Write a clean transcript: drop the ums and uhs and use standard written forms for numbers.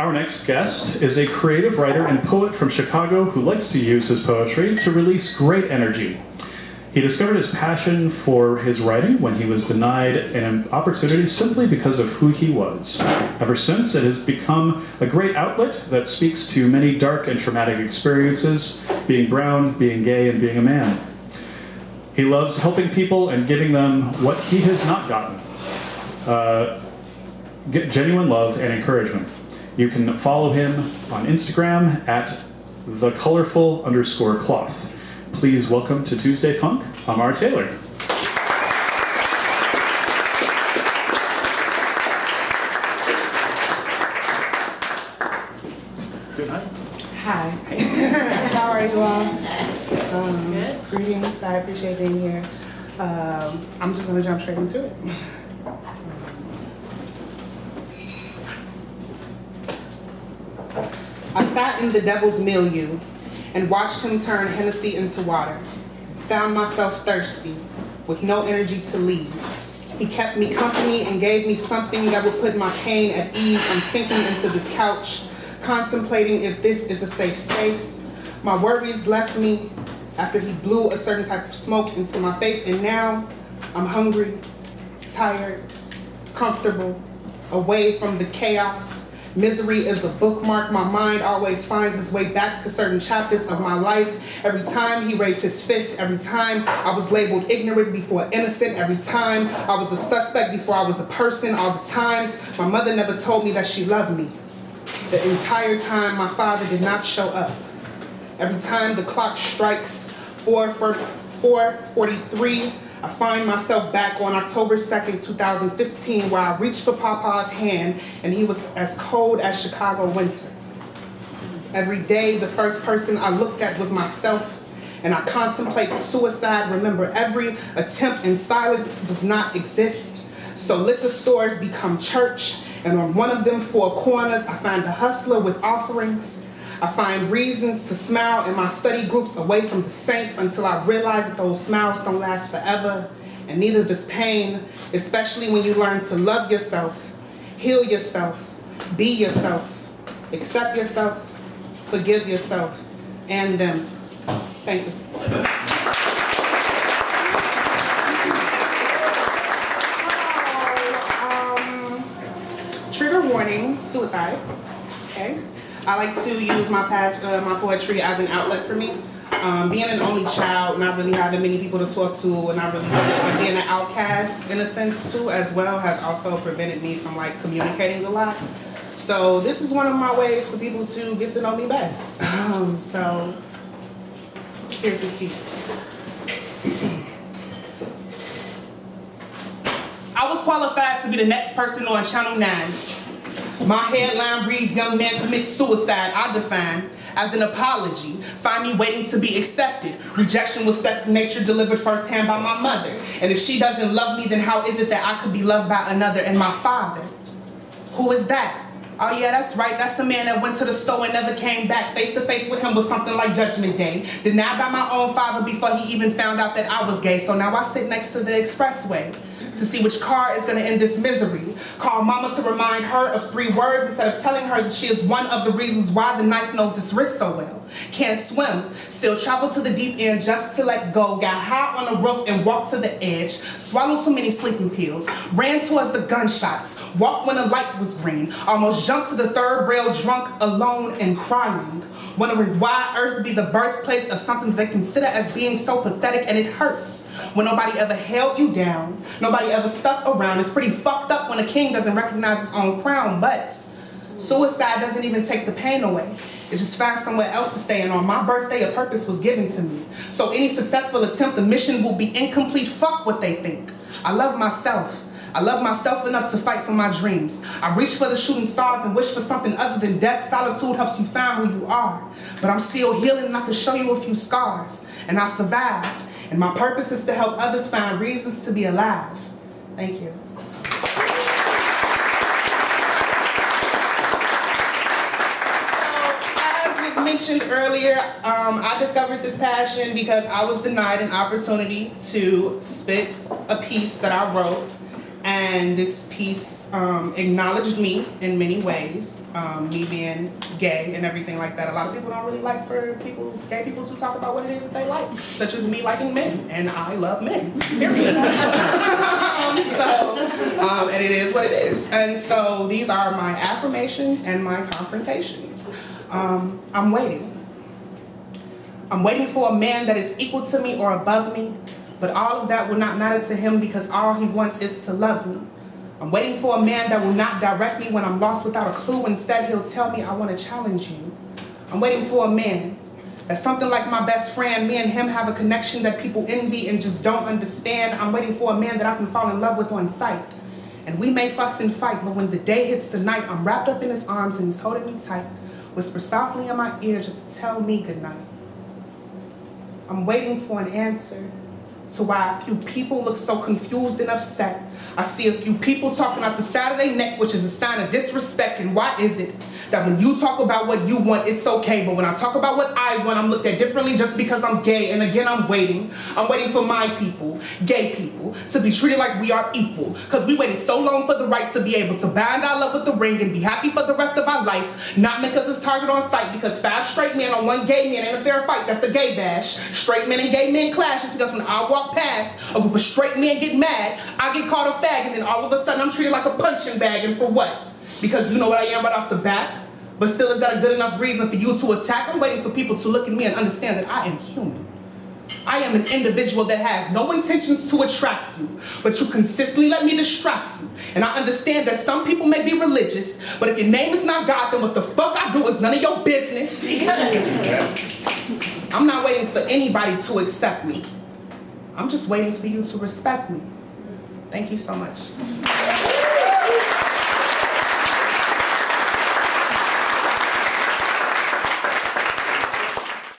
Our next guest is a creative writer and poet from Chicago who likes to use his poetry to release great energy. He discovered his passion for his writing when he was denied an opportunity simply because of who he was. Ever since, it has become a great outlet that speaks to many dark and traumatic experiences, being brown, being gay, and being a man. He loves helping people and giving them what he has not gotten. Get genuine love and encouragement. You can follow him on Instagram at thecolorful_cloth. Please welcome to Tuesday Funk, Amar Taylor. Good night. Hi. How are you all? Good. Greetings. I appreciate being here. I'm just going to jump straight into it. I sat in the devil's milieu and watched him turn Hennessy into water. Found myself thirsty, with no energy to leave. He kept me company and gave me something that would put my pain at ease. I'm sinking into this couch, contemplating if this is a safe space. My worries left me after he blew a certain type of smoke into my face, and now I'm hungry, tired, comfortable, away from the chaos. Misery is a bookmark. My mind always finds its way back to certain chapters of my life. Every time he raised his fist, every time I was labeled ignorant before innocent, every time I was a suspect before I was a person, all the times my mother never told me that she loved me. The entire time my father did not show up. Every time the clock strikes 4:43, I find myself back on October 2nd, 2015, where I reached for Papa's hand and he was as cold as Chicago winter. Every day, the first person I looked at was myself, and I contemplate suicide. Remember, every attempt in silence does not exist. So liquor stores become church, and on one of them 4 corners, I find a hustler with offerings. I find reasons to smile in my study groups away from the saints until I realize that those smiles don't last forever, and neither does pain, especially when you learn to love yourself, heal yourself, be yourself, accept yourself, forgive yourself, and them. Thank you. Trigger warning, suicide, okay? I like to use my poetry as an outlet for me. Being an only child, not really having many people to talk to, and not really being an outcast in a sense too, as well, has also prevented me from communicating a lot. So this is one of my ways for people to get to know me best. So here's this piece. I was qualified to be the next person on Channel 9. My headline reads, "Young man commits suicide." I define as an apology. Find me waiting to be accepted. Rejection was second nature, delivered firsthand by my mother. And if she doesn't love me, then how is it that I could be loved by another? And my father, who is that? Oh yeah, that's right, that's the man that went to the store and never came back. Face to face with him was something like Judgment Day. Denied by my own father before he even found out that I was gay. So now I sit next to the expressway to see which car is gonna end this misery. Call mama to remind her of 3 words instead of telling her that she is one of the reasons why the knife knows its wrist so well. Can't swim, still travel to the deep end just to let go. Got high on the roof and walked to the edge. Swallowed too many sleeping pills. Ran towards the gunshots. Walked when the light was green. Almost jumped to the 3rd rail drunk, alone and crying. Wondering why Earth would be the birthplace of something that they consider as being so pathetic, and it hurts. When nobody ever held you down, nobody ever stuck around. It's pretty fucked up when a king doesn't recognize his own crown, but suicide doesn't even take the pain away. It just finds somewhere else to stay, and on my birthday, a purpose was given to me. So any successful attempt, the mission will be incomplete. Fuck what they think. I love myself. I love myself enough to fight for my dreams. I reach for the shooting stars and wish for something other than death. Solitude helps you find who you are. But I'm still healing, and I can show you a few scars. And I survived. And my purpose is to help others find reasons to be alive. Thank you. Mentioned earlier, I discovered this passion because I was denied an opportunity to spit a piece that I wrote, and And this piece acknowledged me in many ways, me being gay and everything like that. A lot of people don't really like for gay people to talk about what it is that they like, such as me liking men, and I love men, period. And it is what it is. And so these are my affirmations and my confrontations. I'm waiting. I'm waiting for a man that is equal to me or above me, but all of that will not matter to him because all he wants is to love me. I'm waiting for a man that will not direct me when I'm lost without a clue. Instead, he'll tell me, I want to challenge you. I'm waiting for a man that's something like my best friend. Me and him have a connection that people envy and just don't understand. I'm waiting for a man that I can fall in love with on sight. And we may fuss and fight, but when the day hits the night, I'm wrapped up in his arms and he's holding me tight. Whisper softly in my ear just to tell me goodnight. I'm waiting for an answer to why a few people look so confused and upset. I see a few people talking out the side of their neck, which is a sign of disrespect. And why is it that when you talk about what you want, it's okay, but when I talk about what I want, I'm looked at differently just because I'm gay? And again, I'm waiting. I'm waiting for my people, gay people, to be treated like we are equal. Because we waited so long for the right to be able to bind our love with the ring and be happy for the rest of our life, not make us as target on sight, because 5 straight men on 1 gay man ain't a fair fight. That's a gay bash. Straight men and gay men clash just because when I walk past a group of straight men get mad, I get called a fag, and then all of a sudden I'm treated like a punching bag. And for what? Because you know what I am right off the bat? But still, is that a good enough reason for you to attack? I'm waiting for people to look at me and understand that I am human. I am an individual that has no intentions to attract you, but you consistently let me distract you. And I understand that some people may be religious, but if your name is not God, then what the fuck I do is none of your business. I'm not waiting for anybody to accept me. I'm just waiting for you to respect me. Thank you so much.